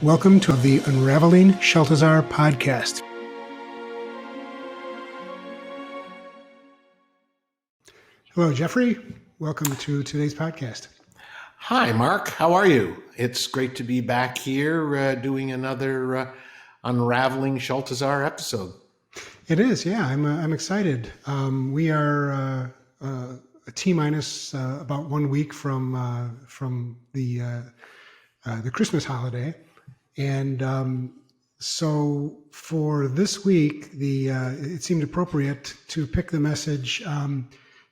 Welcome to the Unraveling Shaltazar podcast. Hello, Jeffrey. Welcome to today's podcast. Hi, Mark. How are you? It's great to be back here doing another Unraveling Shaltazar episode. It is, yeah. I'm excited. We are a T-minus about 1 week from the Christmas holiday. And so for this week, it seemed appropriate to pick the message,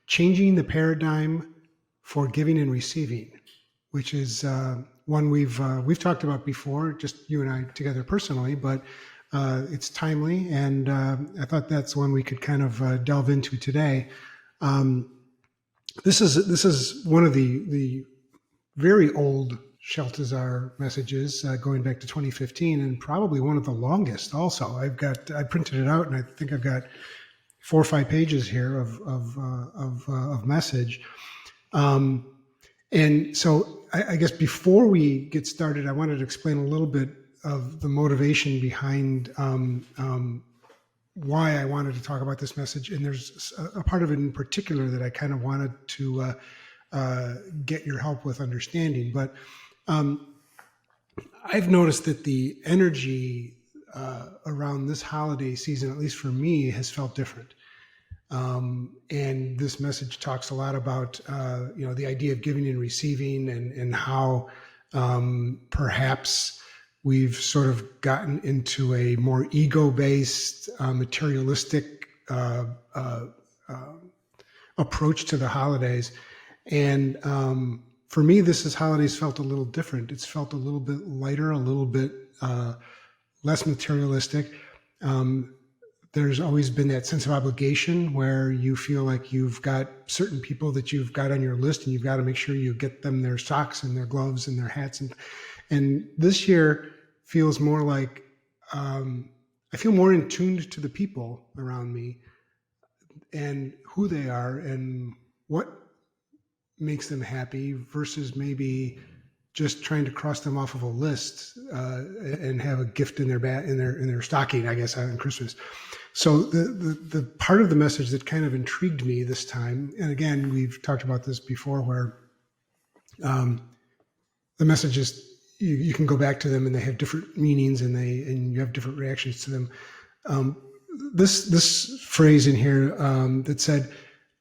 changing the paradigm for giving and receiving, which is one we've talked about before, just you and I together personally, but it's timely, and I thought that's one we could kind of delve into today. This is one of the very old Shaltazar messages going back to 2015, and probably one of the longest. Also, I printed it out, and I think I've got 4 or 5 pages here of message. And so, I guess before we get started, I wanted to explain a little bit of the motivation behind why I wanted to talk about this message. And there's a part of it in particular that I kind of wanted to get your help with understanding. But I've noticed that the energy around this holiday season, at least for me, has felt different. And this message talks a lot about, the idea of giving and receiving, and how perhaps we've sort of gotten into a more ego-based, materialistic approach to the holidays. And for me, this holidays felt a little different. It's felt a little bit lighter, a little bit less materialistic. There's always been that sense of obligation where you feel like you've got certain people that you've got on your list, and you've got to make sure you get them their socks and their gloves and their hats. And this year feels more like I feel more in tune to the people around me and who they are and what makes them happy, versus maybe just trying to cross them off of a list and have a gift in their stocking, I guess, on Christmas. So the part of the message that kind of intrigued me this time, and again, we've talked about this before, where the messages, you can go back to them and they have different meanings, and you have different reactions to them. This phrase in here that said,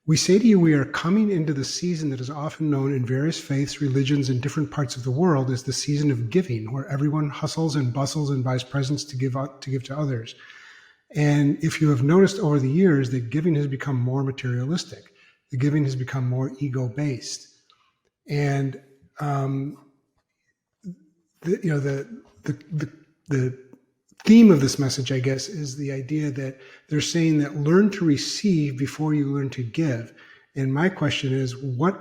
"We say to you, we are coming into the season that is often known in various faiths, religions, and different parts of the world as the season of giving, where everyone hustles and bustles and buys presents to give to others. And if you have noticed over the years that giving has become more materialistic, the giving has become more ego-based." And the theme of this message, I guess, is the idea that they're saying that learn to receive before you learn to give. And my question is, what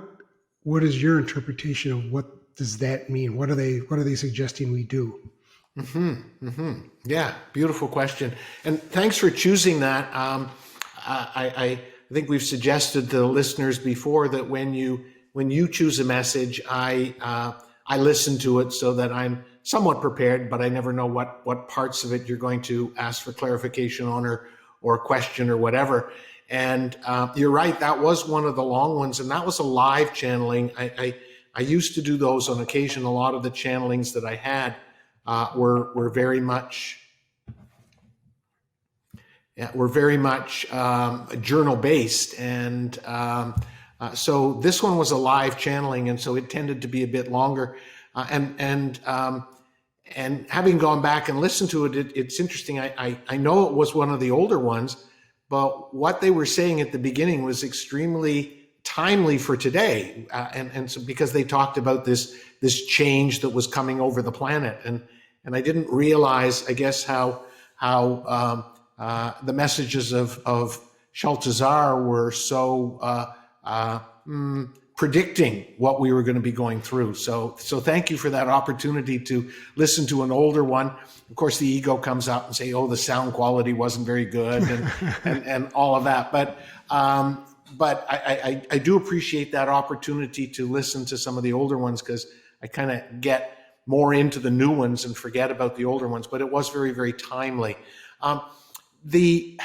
is your interpretation of what does that mean? What are they suggesting we do? Yeah, beautiful question. And thanks for choosing that. I think we've suggested to the listeners before that when you choose a message, I listen to it so that I'm somewhat prepared, but I never know what parts of it you're going to ask for clarification on or question or whatever. And you're right, that was one of the long ones, and that was a live channeling. I used to do those on occasion. A lot of the channelings that I had were very much journal based, and so this one was a live channeling, and so it tended to be a bit longer. And having gone back and listened to it, it's interesting. I know it was one of the older ones, but what they were saying at the beginning was extremely timely for today, and so because they talked about this change that was coming over the planet, and I didn't realize, I guess, how the messages of Shaltazar were so predicting what we were going to be going through. So thank you for that opportunity to listen to an older one. Of course, the ego comes up and say, "Oh, the sound quality wasn't very good," and all of that. But I do appreciate that opportunity to listen to some of the older ones, because I kind of get more into the new ones and forget about the older ones, but it was very, very timely. The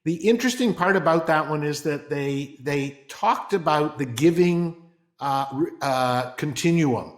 interesting part about that one is that they talked about the giving continuum,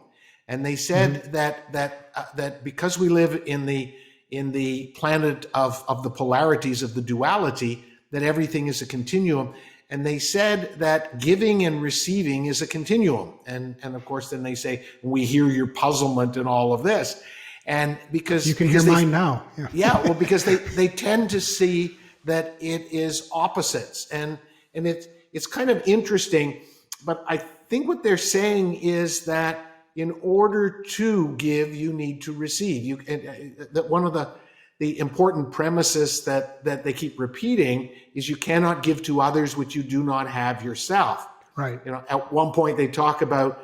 and they said that because we live in the planet of the polarities of the duality, that everything is a continuum. And they said that giving and receiving is a continuum. And of course, then they say, we hear your puzzlement and all of this. And because you can hear mine now. Yeah, well, because they tend to see that it is opposites. And it's kind of interesting, but I think what they're saying is that in order to give, you need to receive. That one of the important premises that they keep repeating is you cannot give to others what you do not have yourself. Right. At one point they talk about,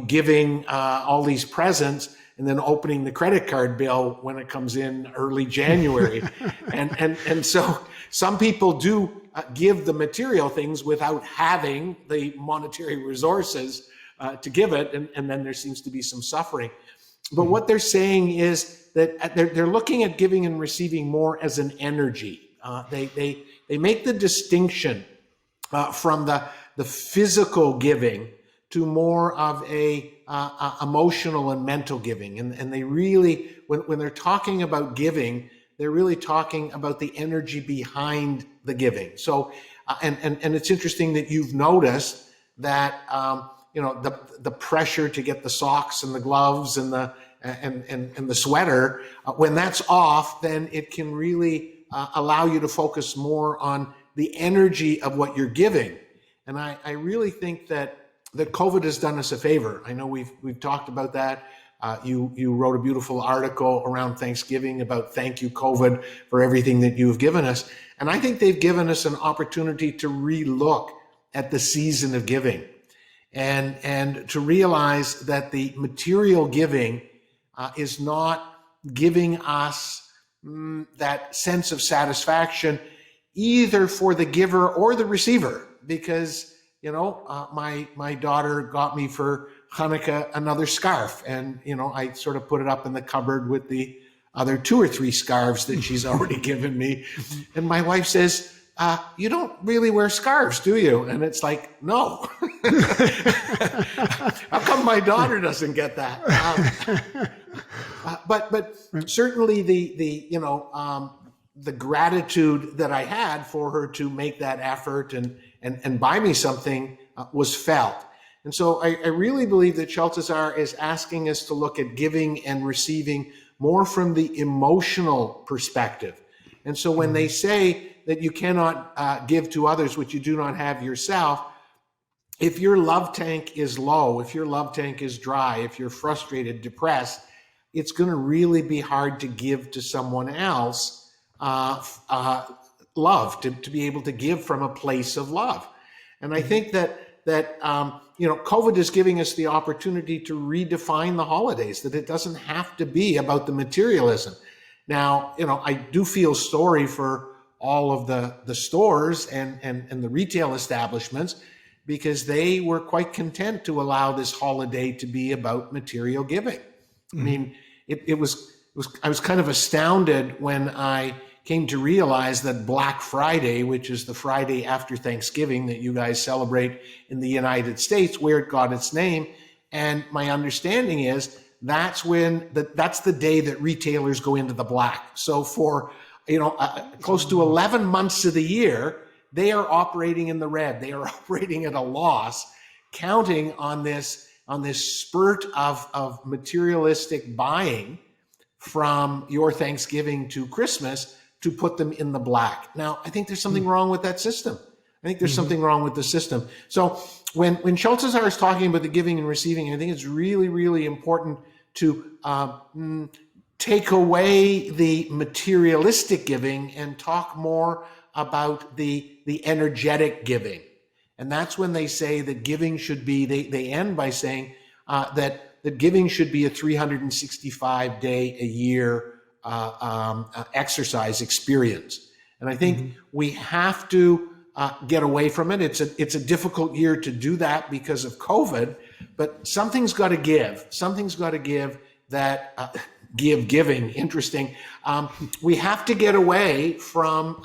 giving all these presents and then opening the credit card bill when it comes in early January. and so some people do give the material things without having the monetary resources to give it. And then there seems to be some suffering. But what they're saying is that they're looking at giving and receiving more as an energy. They make the distinction from the physical giving to more of a emotional and mental giving. And they really, when they're talking about giving, they're really talking about the energy behind the giving. So, and it's interesting that you've noticed that the pressure to get the socks and the gloves and the sweater, when that's off, then it can really allow you to focus more on the energy of what you're giving. And I really think that COVID has done us a favor. I know we've talked about that. You wrote a beautiful article around Thanksgiving about thank you, COVID, for everything that you've given us. And I think they've given us an opportunity to relook at the season of giving and to realize that the material giving is not giving us that sense of satisfaction either for the giver or the receiver, because my daughter got me for Hanukkah another scarf, and I sort of put it up in the cupboard with the other 2 or 3 scarves that she's already given me, and my wife says, you don't really wear scarves, do you? And it's like, no. How come my daughter doesn't get that? But certainly the gratitude that I had for her to make that effort and buy me something was felt. And so I really believe that Shaltazar is asking us to look at giving and receiving more from the emotional perspective. And so when they say that you cannot give to others what you do not have yourself, if your love tank is low, if your love tank is dry, if you're frustrated, depressed, it's going to really be hard to give to someone else love, to be able to give from a place of love. And I think that COVID is giving us the opportunity to redefine the holidays, that it doesn't have to be about the materialism. Now, I do feel sorry for all of the stores and the retail establishments, because they were quite content to allow this holiday to be about material giving. I mean, I was kind of astounded when I came to realize that Black Friday, which is the Friday after Thanksgiving that you guys celebrate in the United States, where it got its name. And my understanding is that's the day that retailers go into the black. So for close to 11 months of the year, they are operating in the red. They are operating at a loss, counting on this spurt of materialistic buying from your Thanksgiving to Christmas to put them in the black. Now, I think there's something wrong with that system. I think there's something wrong with the system. So when Shaltazar is talking about the giving and receiving, I think it's really, really important to take away the materialistic giving and talk more about the energetic giving. And that's when they say that giving should be, they end by saying that giving should be a 365-day a year exercise experience. And I think we have to get away from it. It's a difficult year to do that because of COVID, but something's got to give. Something's got to give that giving, interesting. We have to get away from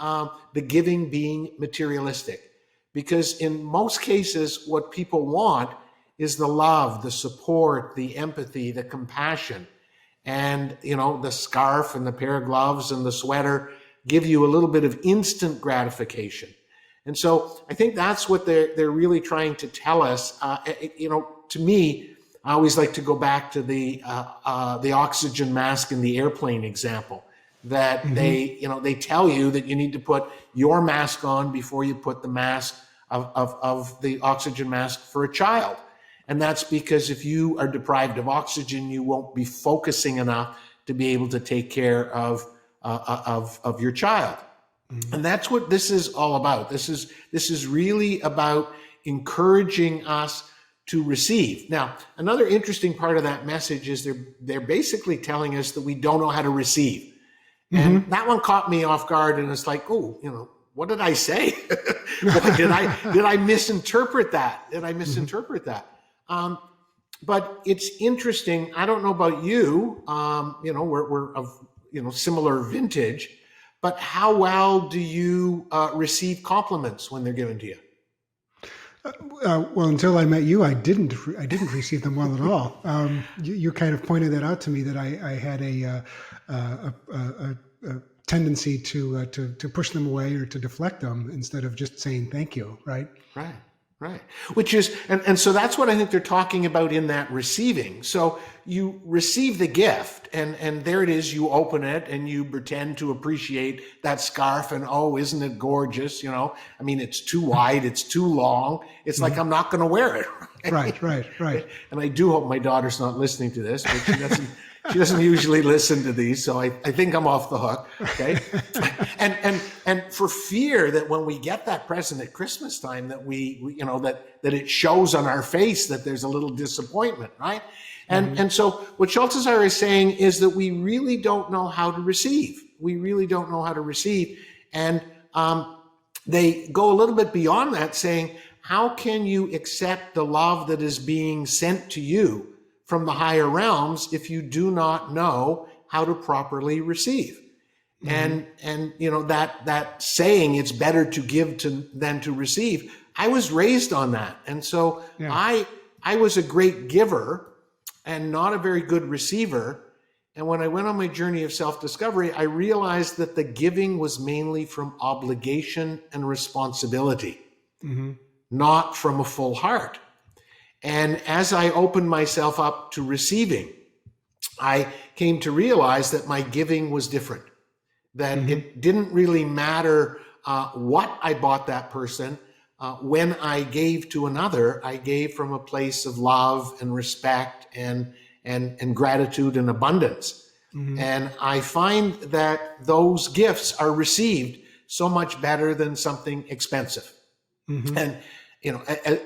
the giving being materialistic, because in most cases, what people want is the love, the support, the empathy, the compassion. And, the scarf and the pair of gloves and the sweater give you a little bit of instant gratification. And so I think that's what they're really trying to tell us. To me, I always like to go back to the oxygen mask in the airplane example, that they tell you that you need to put your mask on before you put the mask of the oxygen mask for a child. And that's because if you are deprived of oxygen, you won't be focusing enough to be able to take care of your child. And that's what this is all about. This is really about encouraging us to receive. Now, another interesting part of that message is they're basically telling us that we don't know how to receive. And that one caught me off guard, and it's like, oh, what did I say? did I misinterpret that? Did I misinterpret that? But it's interesting. I don't know about you. We're of similar vintage, but how well do you receive compliments when they're given to you? Well, until I met you, I didn't receive them well at all. You kind of pointed that out to me, that I had a tendency to push them away or to deflect them instead of just saying thank you. Right. Right. Which is, and so that's what I think they're talking about in that receiving. So you receive the gift, and there it is, you open it and you pretend to appreciate that scarf, and oh, isn't it gorgeous? It's too wide, it's too long. It's like, I'm not going to wear it. Right. And I do hope my daughter's not listening to this, but she doesn't usually listen to these, so I think I'm off the hook. Okay. And for fear that when we get that present at Christmas time, that we that it shows on our face that there's a little disappointment, right? And so what Shaltazar is saying is that we really don't know how to receive. We really don't know how to receive. And they go a little bit beyond that, saying, how can you accept the love that is being sent to you from the higher realms if you do not know how to properly receive? And that saying, it's better to give than to receive. I was raised on that. And so I was a great giver and not a very good receiver. And when I went on my journey of self-discovery, I realized that the giving was mainly from obligation and responsibility, not from a full heart. And as I opened myself up to receiving, I came to realize that my giving was different, that it didn't really matter what I bought that person. When I gave to another, I gave from a place of love and respect and gratitude and abundance. And I find that those gifts are received so much better than something expensive. And,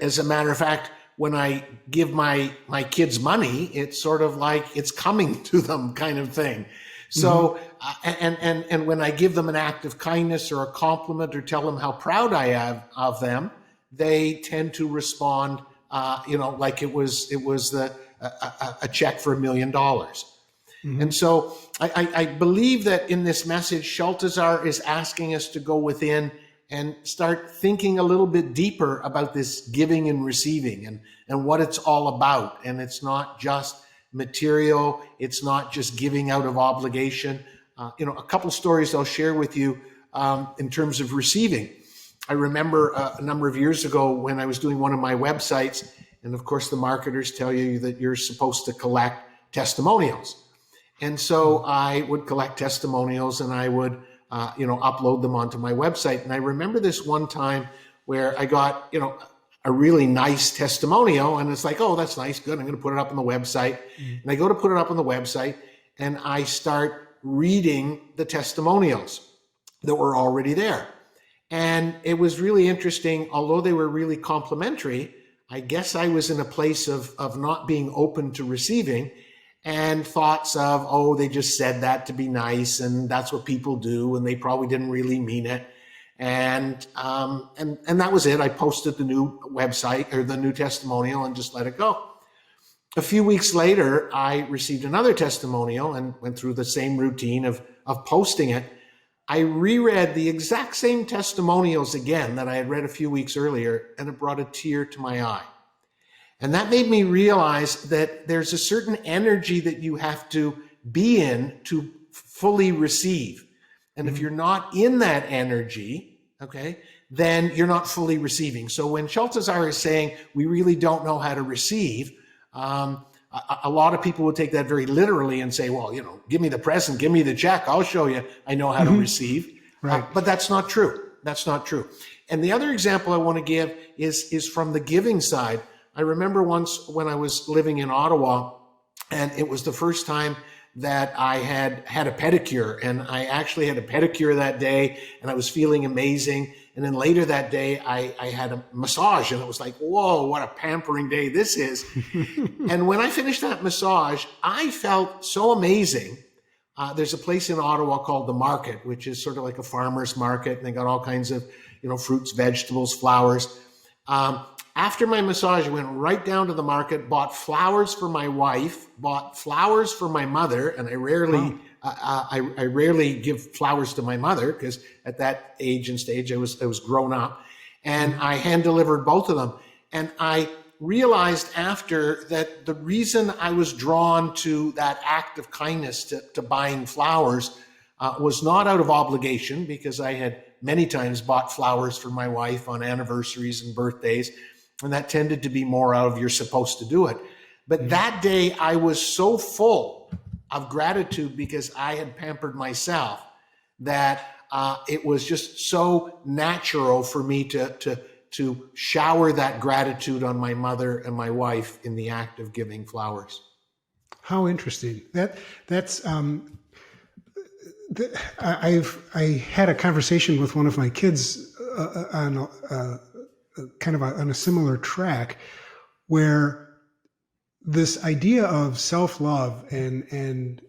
as a matter of fact, when I give my kids money, it's sort of like it's coming to them kind of thing. So, and when I give them an act of kindness or a compliment or tell them how proud I am of them, they tend to respond, like it was a check for $1 million. And so I believe that in this message, Shaltazar is asking us to go within and start thinking a little bit deeper about this giving and receiving and what it's all about. And it's not just material. It's not just giving out of obligation. A couple stories I'll share with you in terms of receiving. I remember a number of years ago when I was doing one of my websites, and of course the marketers tell you that you're supposed to collect testimonials. And so I would collect testimonials and I would upload them onto my website. And I remember this one time where I got, a really nice testimonial, and it's like, oh, that's nice, good, I'm going to put it up on the website. And I go to put it up on the website, and I start reading the testimonials that were already there. And it was really interesting, although they were really complimentary, I guess I was in a place of not being open to receiving, and thoughts of, oh, they just said that to be nice, and that's what people do, and they probably didn't really mean it. And that was it. I posted the new website or the new testimonial and just let it go. A few weeks later, I received another testimonial and went through the same routine of posting it. I reread the exact same testimonials again that I had read a few weeks earlier, and it brought a tear to my eye. And that made me realize that there's a certain energy that you have to be in to fully receive. And if you're not in that energy, okay, then you're not fully receiving. So when Shaltazar is saying we really don't know how to receive, a lot of people would take that very literally and say, well, give me the present, give me the check, I'll show you I know how to receive. Right. But that's not true. That's not true. And the other example I want to give is from the giving side. I remember once when I was living in Ottawa, and it was the first time that I had a pedicure, and I actually had a pedicure that day, and I was feeling amazing. And then later that day, I had a massage, and it was like, whoa, what a pampering day this is. And when I finished that massage, I felt so amazing. There's a place in Ottawa called the Market, which is sort of like a farmer's market, and they got all kinds of, fruits, vegetables, flowers. After my massage, I went right down to the market, bought flowers for my wife, bought flowers for my mother, and I rarely give flowers to my mother because at that age and stage I was grown up, and I hand delivered both of them. And I realized after that the reason I was drawn to that act of kindness to buying flowers was not out of obligation, because I had many times bought flowers for my wife on anniversaries and birthdays, and that tended to be more out of you're supposed to do it. But that day I was so full of gratitude because I had pampered myself that it was just so natural for me to shower that gratitude on my mother and my wife in the act of giving flowers. How interesting. I had a conversation with one of my kids on on a similar track, where this idea of self-love and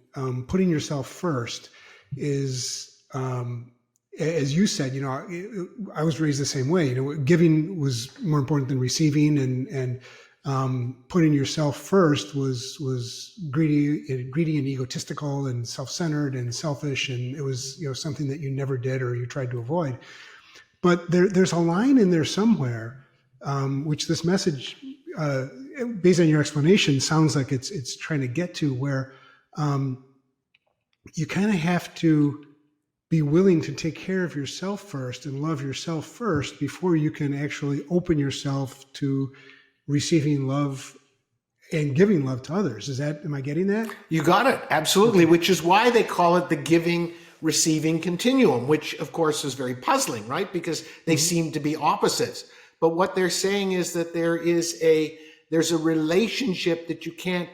putting yourself first is, as you said, I was raised the same way. Giving was more important than receiving, and putting yourself first was greedy and egotistical and self-centered and selfish, and it was something that you never did or you tried to avoid. But there's a line in there somewhere, which this message, based on your explanation, sounds like it's trying to get to, where you kind of have to be willing to take care of yourself first and love yourself first before you can actually open yourself to receiving love and giving love to others. Am I getting that? You got it. Absolutely. Okay. Which is why they call it the giving receiving continuum, which of course is very puzzling, right? Because they seem to be opposites. But what they're saying is that there's a relationship that you can't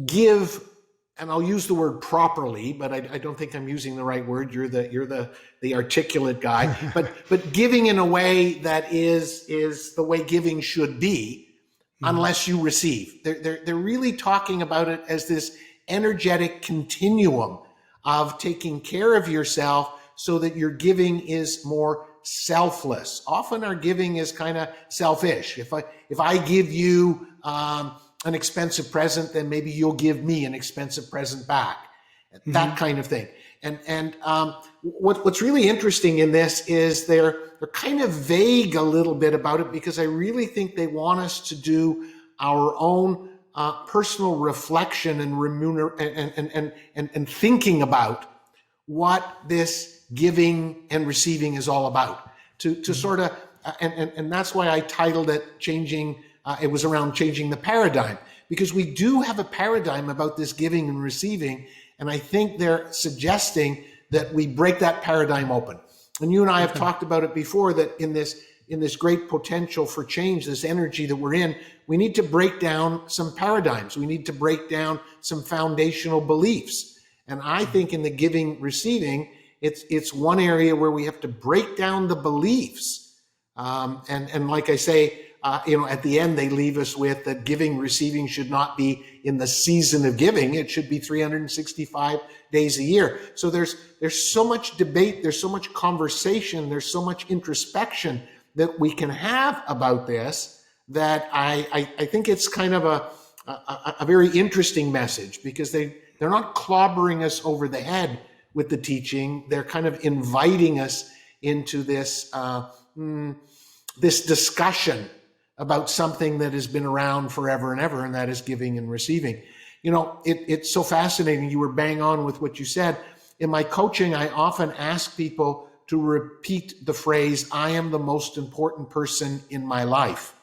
give, and I'll use the word properly, but I don't think I'm using the right word. You're the articulate guy, but giving in a way that is the way giving should be, unless you receive. They're really talking about it as this energetic continuum of taking care of yourself so that your giving is more selfless. Often our giving is kind of selfish. If I give you an expensive present, then maybe you'll give me an expensive present back. That kind of thing. And what's really interesting in this is they're kind of vague a little bit about it, because I really think they want us to do our own personal reflection and thinking about what this giving and receiving is all about. To sort of, and that's why I titled it changing. It was around changing the paradigm, because we do have a paradigm about this giving and receiving, and I think they're suggesting that we break that paradigm open. And you and I have talked about it before, that in this great potential for change, this energy that we're in, we need to break down some paradigms. We need to break down some foundational beliefs. And I think in the giving receiving, it's one area where we have to break down the beliefs. And like I say, at the end, they leave us with that giving, receiving should not be in the season of giving. It should be 365 days a year. So there's so much debate, there's so much conversation, there's so much introspection that we can have about this, that I think it's kind of a very interesting message, because they're not clobbering us over the head with the teaching. They're kind of inviting us into this this discussion about something that has been around forever and ever, and that is giving and receiving. You know, it's so fascinating. You were bang on with what you said. In my coaching, I often ask people to repeat the phrase, "I am the most important person in my life."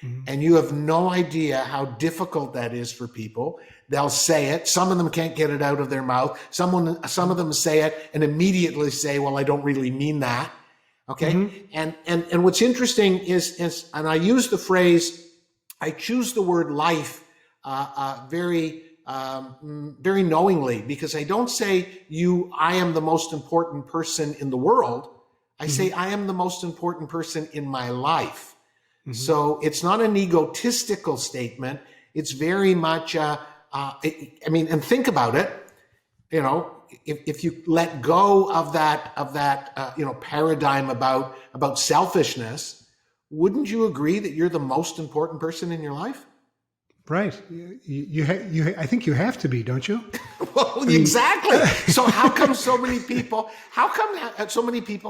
Mm-hmm. And you have no idea how difficult that is for people. They'll say it. Some of them can't get it out of their mouth. Some of them say it and immediately say, "Well, I don't really mean that." Okay. Mm-hmm. And what's interesting is, and I use the phrase, I choose the word life very knowingly, because I don't say I am the most important person in the world. I say I am the most important person in my life. Mm-hmm. So it's not an egotistical statement. It's very much, and think about it, you know, if you let go of that paradigm about selfishness, wouldn't you agree that you're the most important person in your life? Right. I think you have to be, don't you? Well, exactly. So how come so many people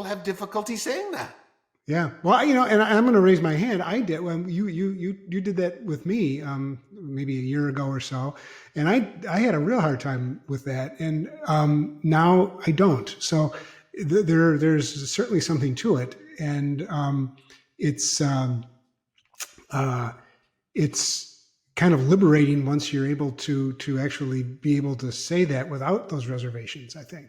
have difficulty saying that? Yeah. Well, you know, and I'm going to raise my hand. I did when you did that with me maybe a year ago or so, and I had a real hard time with that, and now I don't. So there's certainly something to it, and it's kind of liberating once you're able to actually be able to say that without those reservations, I think.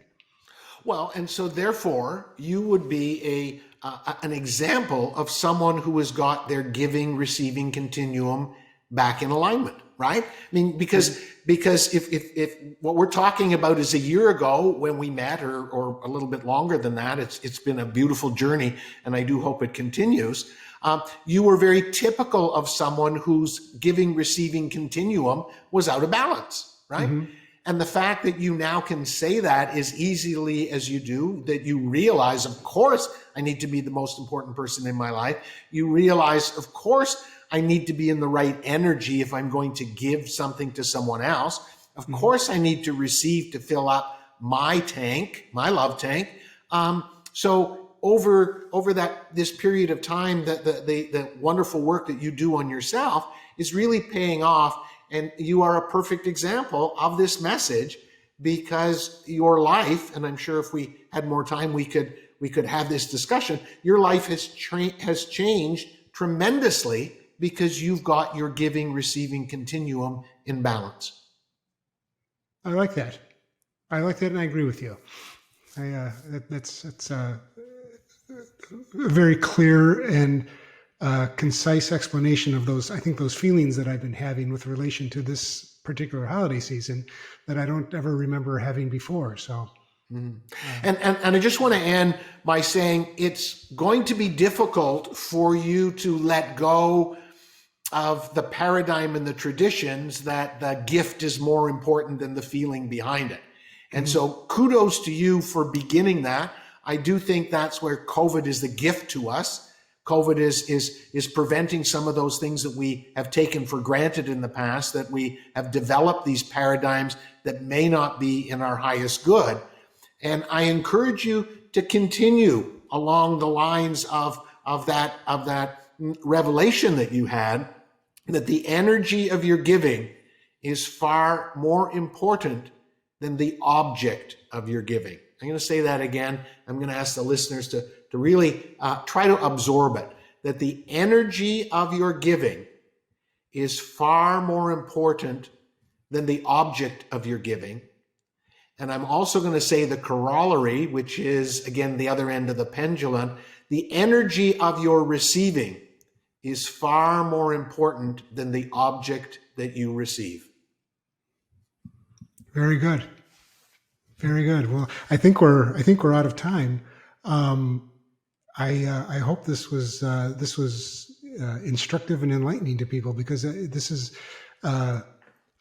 Well, and so therefore you would be an example of someone who has got their giving receiving continuum back in alignment, right? I mean, because if what we're talking about is a year ago when we met, or a little bit longer than that, it's been a beautiful journey, and I do hope it continues. You were very typical of someone whose giving receiving continuum was out of balance, right? Mm-hmm. And the fact that you now can say that as easily as you do, that you realize, of course, I need to be the most important person in my life. You realize, of course, I need to be in the right energy if I'm going to give something to someone else. Of mm-hmm. course, I need to receive to fill up my tank, my love tank. So over this period of time, the wonderful work that you do on yourself is really paying off. And you are a perfect example of this message, because your life, and I'm sure if we had more time, we could have this discussion. Your life has changed tremendously because you've got your giving receiving continuum in balance. I like that. And I agree with you. That's a very clear and concise explanation of those feelings that I've been having with relation to this particular holiday season that I don't ever remember having before. So, and I just want to end by saying it's going to be difficult for you to let go of the paradigm and the traditions that the gift is more important than the feeling behind it. And mm-hmm. so kudos to you for beginning that. I do think that's where COVID is the gift to us. COVID is preventing some of those things that we have taken for granted in the past, that we have developed these paradigms that may not be in our highest good. And I encourage you to continue along the lines of that revelation that you had, that the energy of your giving is far more important than the object of your giving. I'm going to say that again. I'm going to ask the listeners to really try to absorb it, that the energy of your giving is far more important than the object of your giving. And I'm also going to say the corollary, which is, again, the other end of the pendulum, the energy of your receiving is far more important than the object that you receive. Very good. Very good. Well, I think we're out of time. I hope this was instructive and enlightening to people, because this is.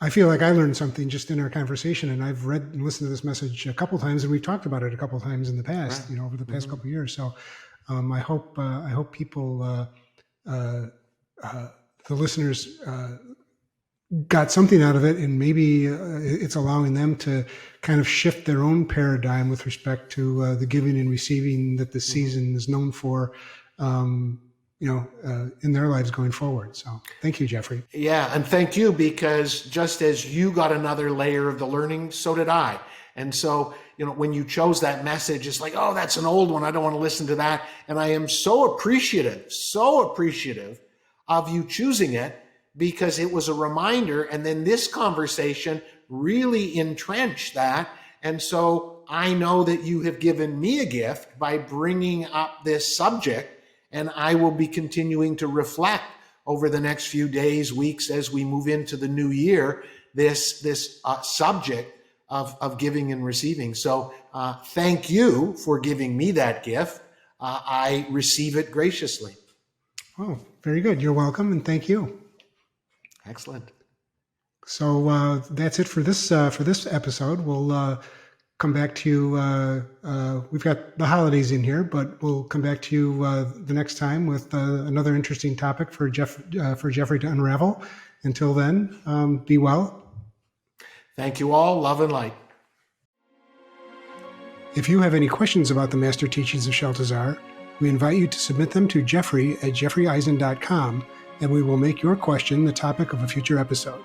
I feel like I learned something just in our conversation, and I've read and listened to this message a couple times, and we've talked about it a couple times in the past, right. Over the past mm-hmm. couple of years. So I hope people the listeners got something out of it, and maybe it's allowing them to kind of shift their own paradigm with respect to the giving and receiving that the season is known for, in their lives going forward. So thank you, Jeffrey. Yeah, and thank you, because just as you got another layer of the learning, so did I. And so, when you chose that message, it's like, oh, that's an old one. I don't want to listen to that. And I am so appreciative of you choosing it, because it was a reminder. And then this conversation really entrenched that. And so I know that you have given me a gift by bringing up this subject, and I will be continuing to reflect over the next few days, weeks, as we move into the new year, this subject of giving and receiving. So thank you for giving me that gift. I receive it graciously. Oh, very good. You're welcome, and thank you. Excellent. So that's it for this episode. We'll come back to you. We've got the holidays in here, but we'll come back to you the next time with another interesting topic for Jeffrey to unravel. Until then, be well. Thank you all. Love and light. If you have any questions about the Master Teachings of Shaltazar, we invite you to submit them to Jeffrey at jeffreyeisen.com, and we will make your question the topic of a future episode.